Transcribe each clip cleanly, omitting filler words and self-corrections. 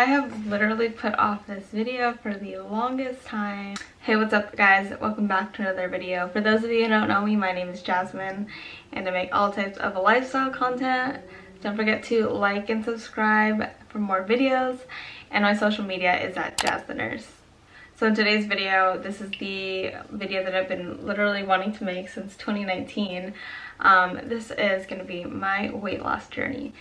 I have literally put off this video for the longest time. Hey, what's up guys? Welcome back to another video. For those of you who don't know me, my name is Jasmine and I make all types of lifestyle content. Don't forget to like and subscribe for more videos, and my social media is at JazTheNurse. So in today's video, this is the video that I've been literally wanting to make since 2019. This is going to be my weight loss journey.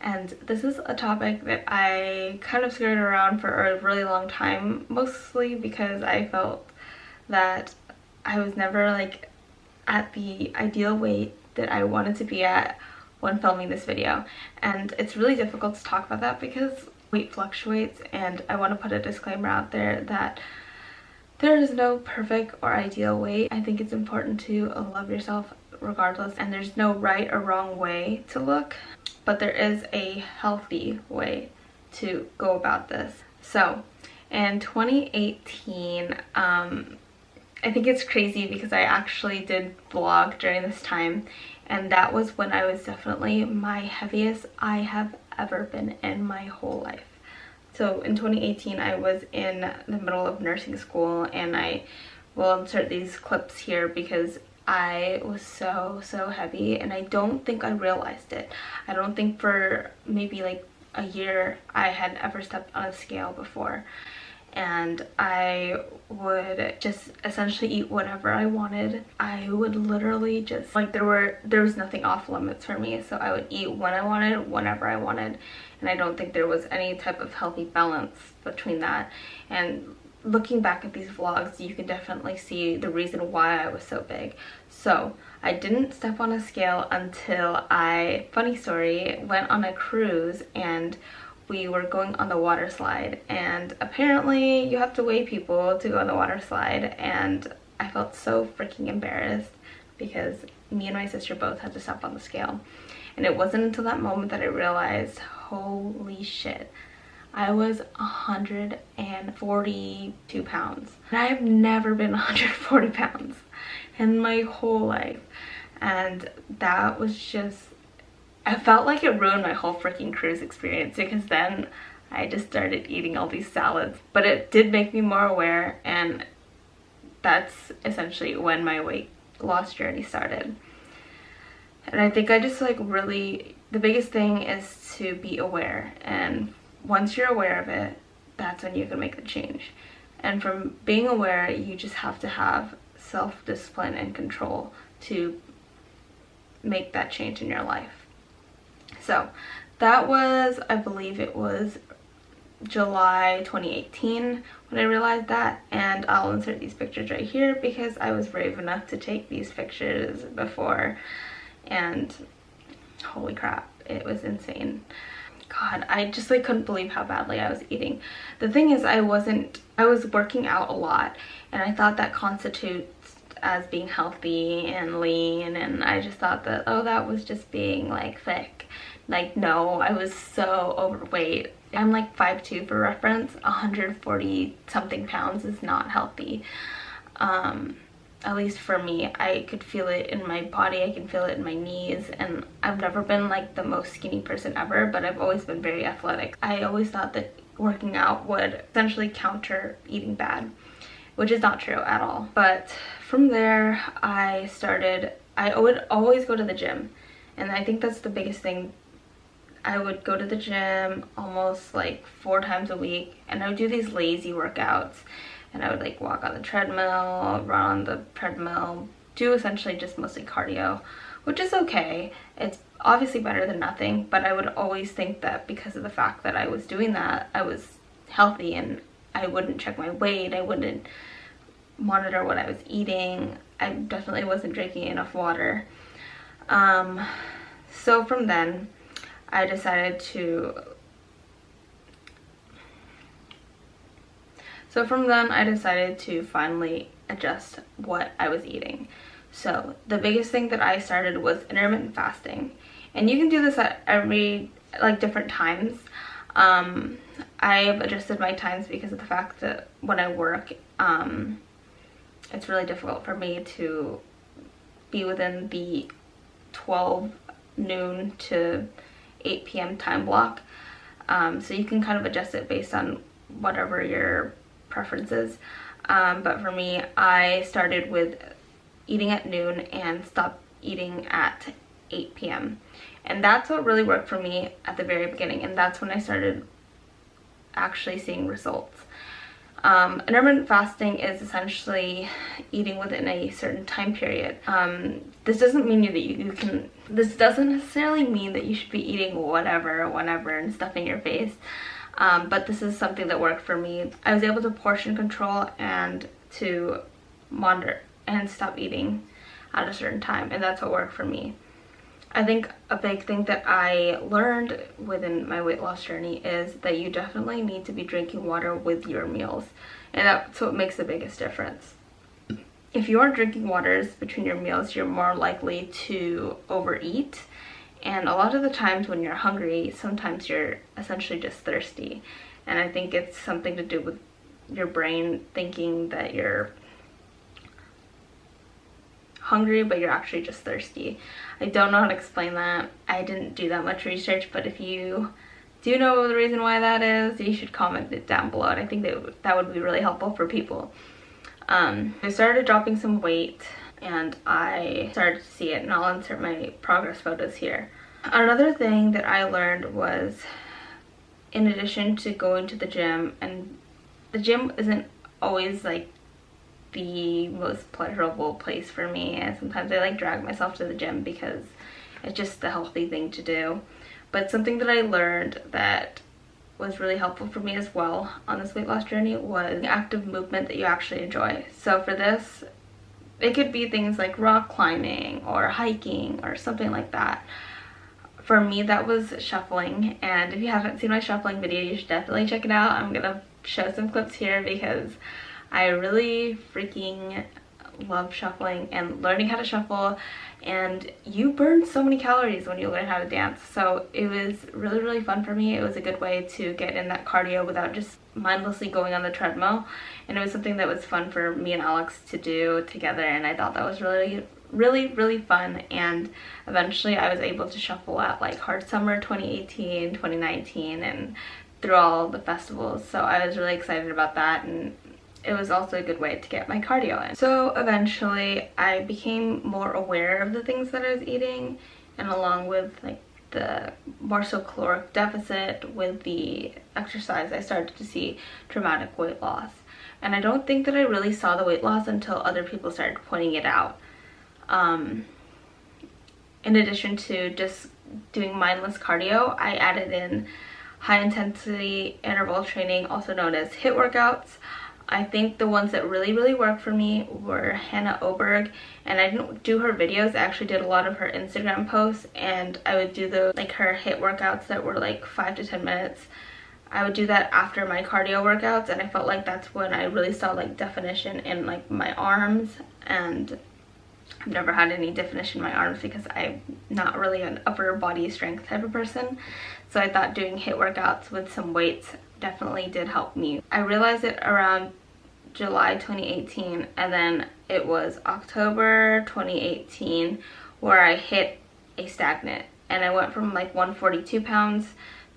And this is a topic that I kind of skirted around for a really long time, mostly because I felt that I was never like at the ideal weight that I wanted to be at when filming this video. And it's really difficult to talk about that because weight fluctuates, and I want to put a disclaimer out there that there is no perfect or ideal weight. I think it's important to love yourself regardless, and there's no right or wrong way to look, but there is a healthy way to go about this. So in 2018, I think it's crazy because I actually did vlog during this time, and that was when I was definitely my heaviest I have ever been in my whole life. So in 2018, I was in the middle of nursing school, and I will insert these clips here because I was so heavy, and I don't think I realized it. I don't think for maybe like a year I had ever stepped on a scale before, and I would just essentially eat whatever I wanted. I would literally just like there was nothing off limits for me, so I would eat when I wanted, whenever I wanted, and I don't think there was any type of healthy balance between that. And looking back at these vlogs, you can definitely see the reason why I was so big. So I didn't step on a scale until I, funny story, went on a cruise, and we were going on the water slide, and apparently you have to weigh people to go on the water slide, and I felt so freaking embarrassed because me and my sister both had to step on the scale. And it wasn't until that moment that I realized, holy shit, I was 142 pounds. And I have never been 140 pounds in my whole life. And that was just, I felt like it ruined my whole freaking cruise experience, because then I just started eating all these salads. But it did make me more aware, and that's essentially when my weight loss journey started. And I think I just like really, the biggest thing is to be aware, and once you're aware of it, that's when you can make the change. And from being aware, you just have to have self-discipline and control to make that change in your life. So that was, I believe it was July 2018 when I realized that, and I'll insert these pictures right here because I was brave enough to take these pictures before, and holy crap, it was insane. God, I just like couldn't believe how badly I was eating. The thing is, I was working out a lot, and I thought that constitutes as being healthy and lean, and I just thought that, oh, that was just being like thick. Like, no, I was so overweight. I'm like 5'2" for reference. 140 something pounds is not healthy. At least for me, I could feel it in my body, I can feel it in my knees, and I've never been like the most skinny person ever, but I've always been very athletic. I always thought that working out would essentially counter eating bad, which is not true at all. But from there, I would always go to the gym, and I think that's the biggest thing. I would go to the gym almost like 4 times a week, and I would do these lazy workouts. And I would like walk on the treadmill, run on the treadmill, do essentially just mostly cardio, which is okay. It's obviously better than nothing, but I would always think that because of the fact that I was doing that, I was healthy, and I wouldn't check my weight, I wouldn't monitor what I was eating, I definitely wasn't drinking enough water. So from then, I decided to finally adjust what I was eating. So the biggest thing that I started was intermittent fasting. And you can do this at every, like, different times. I've adjusted my times because of the fact that when I work, it's really difficult for me to be within the 12 noon to 8 p.m. time block. So you can kind of adjust it based on whatever your preference is. But for me, I started with eating at noon and stopped eating at 8 p.m. And that's what really worked for me at the very beginning, and that's when I started actually seeing results. Intermittent fasting is essentially eating within a certain time period. This doesn't mean that this doesn't necessarily mean that you should be eating whatever, whenever, and stuffing your face. But this is something that worked for me. I was able to portion control and to monitor and stop eating at a certain time, and that's what worked for me. I think a big thing that I learned within my weight loss journey is that you definitely need to be drinking water with your meals, and that's what makes the biggest difference. If you are drinking waters between your meals, you're more likely to overeat, and a lot of the times when you're hungry, sometimes you're essentially just thirsty, and I think it's something to do with your brain thinking that you're hungry but you're actually just thirsty. I don't know how to explain that. I didn't do that much research, but if you do know the reason why that is, you should comment it down below, and I think that would be really helpful for people. I started dropping some weight and I started to see it, and I'll insert my progress photos here. Another thing that I learned was, in addition to going to the gym, and the gym isn't always like the most pleasurable place for me, and sometimes I like drag myself to the gym because it's just the healthy thing to do. But something that I learned that was really helpful for me as well on this weight loss journey was active movement that you actually enjoy. So for this, it could be things like rock climbing or hiking or something like that. For me, that was shuffling, and if you haven't seen my shuffling video, you should definitely check it out. I'm gonna show some clips here because I really freaking love shuffling and learning how to shuffle, and you burn so many calories when you learn how to dance. So it was really, really fun for me. It was a good way to get in that cardio without just mindlessly going on the treadmill, and it was something that was fun for me and Alex to do together, and I thought that was really fun. And eventually I was able to shuffle at like Hard Summer 2018, 2019, and through all the festivals. So I was really excited about that, and it was also a good way to get my cardio in. So eventually I became more aware of the things that I was eating, and along with like the more so caloric deficit with the exercise, I started to see dramatic weight loss. And I don't think that I really saw the weight loss until other people started pointing it out. In addition to just doing mindless cardio, I added in high intensity interval training, also known as HIIT workouts. I think the ones that really worked for me were Hannah Oberg, and I didn't do her videos. I actually did a lot of her Instagram posts, and I would do the her HIIT workouts that were like 5 to 10 minutes. I would do that after my cardio workouts, and I felt like that's when I really saw like definition in like my arms, and I've never had any definition in my arms because I'm not really an upper body strength type of person. So I thought doing HIIT workouts with some weights definitely did help me. I realized it around July 2018, and then it was October 2018 where I hit a stagnant, and I went from like 142 pounds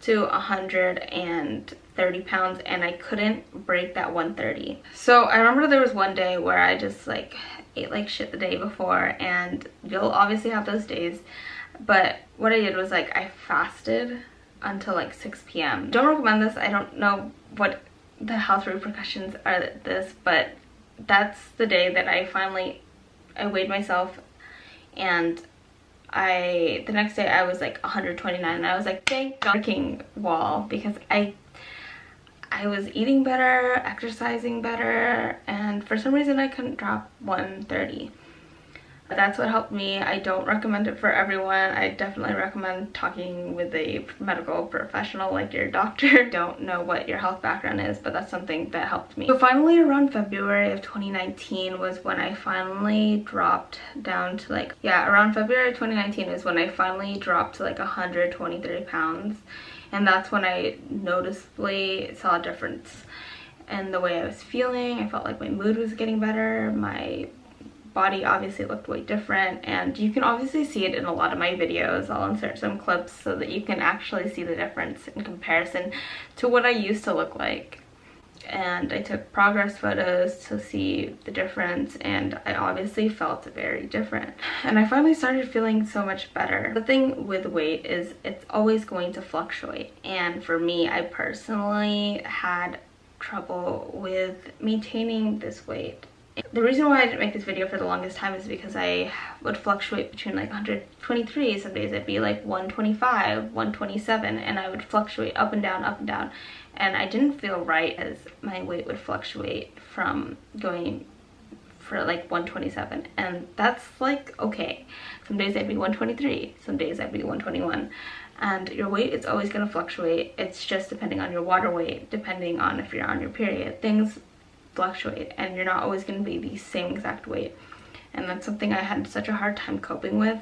to 130 pounds, and I couldn't break that 130. So I remember there was one day where I just like ate like shit the day before, and you'll obviously have those days, but what I did was like I fasted until like 6 p.m. Don't recommend this. I don't know what the health repercussions are this, but that's the day that I weighed myself, and the next day I was like 129, and I was like, thank God, freaking wall, because I was eating better, exercising better, and for some reason I couldn't drop 130. That's what helped me. I don't recommend it for everyone. I definitely recommend talking with a medical professional like your doctor. Don't know what your health background is, but that's something that helped me. So finally around February of 2019 was when I finally dropped down to like, around February 2019 is when I finally dropped to like 123 pounds. And that's when I noticeably saw a difference in the way I was feeling. I felt like my mood was getting better, my body obviously looked way different, and you can obviously see it in a lot of my videos. I'll insert some clips so that you can actually see the difference in comparison to what I used to look like. And I took progress photos to see the difference, and I obviously felt very different. And I finally started feeling so much better. The thing with weight is it's always going to fluctuate, and for me, I personally had trouble with maintaining this weight. The reason why I didn't make this video for the longest time is because I would fluctuate between like 123, some days it'd be like 125, 127, and I would fluctuate up and down, and I didn't feel right as my weight would fluctuate from going for like 127, and that's like okay. Some days I'd be 123, some days I'd be 121, and your weight is always going to fluctuate. It's just depending on your water weight, depending on if you're on your period. Things fluctuate, and you're not always going to be the same exact weight, and that's something I had such a hard time coping with.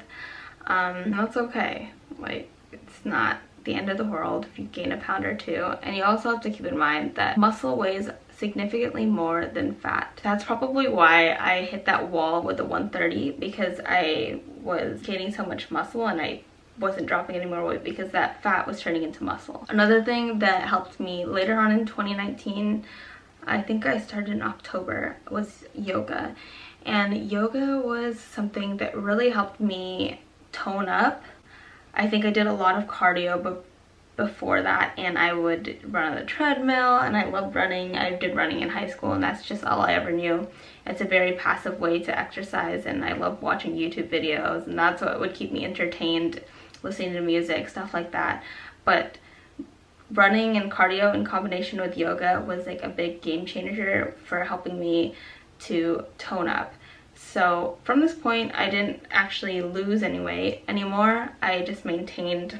And that's okay. Like, it's not the end of the world if you gain a pound or two. And you also have to keep in mind that muscle weighs significantly more than fat. That's probably why I hit that wall with the 130, because I was gaining so much muscle and I wasn't dropping any more weight because that fat was turning into muscle. Another thing that helped me later on in 2019, I think I started in October, was yoga. And yoga was something that really helped me tone up. I think I did a lot of cardio before that, and I would run on the treadmill, and I loved running. I did running in high school, and that's just all I ever knew. It's a very passive way to exercise, and I love watching YouTube videos, and that's what would keep me entertained, listening to music, stuff like that. But running and cardio in combination with yoga was like a big game changer for helping me to tone up. So from this point, I didn't actually lose any weight anymore. I just maintained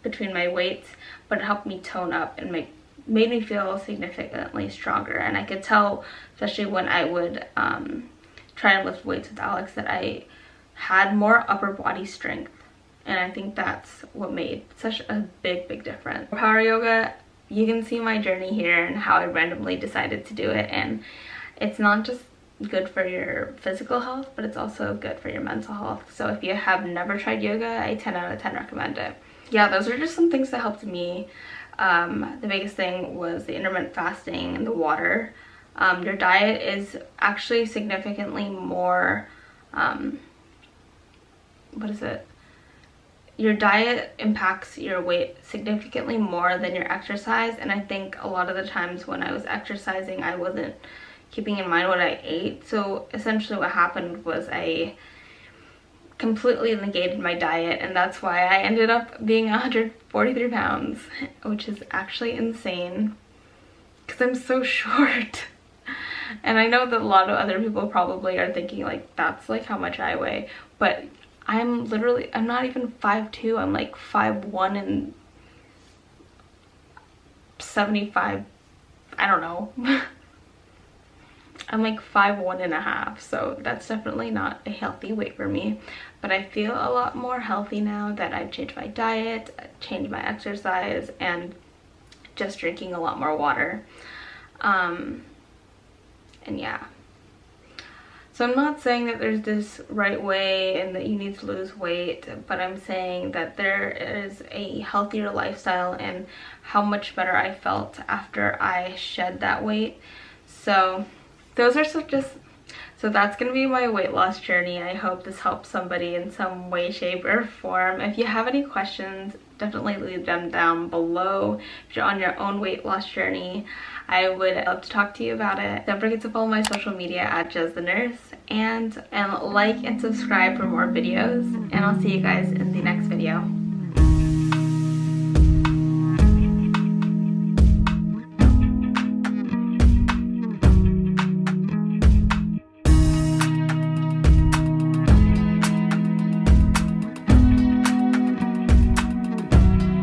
between my weights, but it helped me tone up and made me feel significantly stronger. And I could tell, especially when I would try and lift weights with Alex, that I had more upper body strength. And I think that's what made such a big difference. Power yoga, you can see my journey here and how I randomly decided to do it. And it's not just good for your physical health, but it's also good for your mental health. So if you have never tried yoga, I 10 out of 10 recommend it. Yeah, those are just some things that helped me. The biggest thing was the intermittent fasting and the water. Your diet is actually significantly more, your diet impacts your weight significantly more than your exercise. And I think a lot of the times when I was exercising, I wasn't keeping in mind what I ate. So essentially what happened was I completely negated my diet, and that's why I ended up being 143 pounds, which is actually insane because I'm so short. And I know that a lot of other people probably are thinking like, that's like how much I weigh, but I'm not even 5'2", I'm like 5'1" and 75, I don't know. I'm like 5'1.5", so that's definitely not a healthy weight for me. But I feel a lot more healthy now that I've changed my diet, changed my exercise, and just drinking a lot more water. And yeah. So I'm not saying that there's this right way and that you need to lose weight, but I'm saying that there is a healthier lifestyle and how much better I felt after I shed that weight. So those are so that's gonna be my weight loss journey. I hope this helps somebody in some way, shape, or form. If you have any questions, definitely leave them down below. If you're on your own weight loss journey, I would love to talk to you about it. Don't forget to follow my social media at Jez the Nurse, and like and subscribe for more videos, and I'll see you guys in the next video.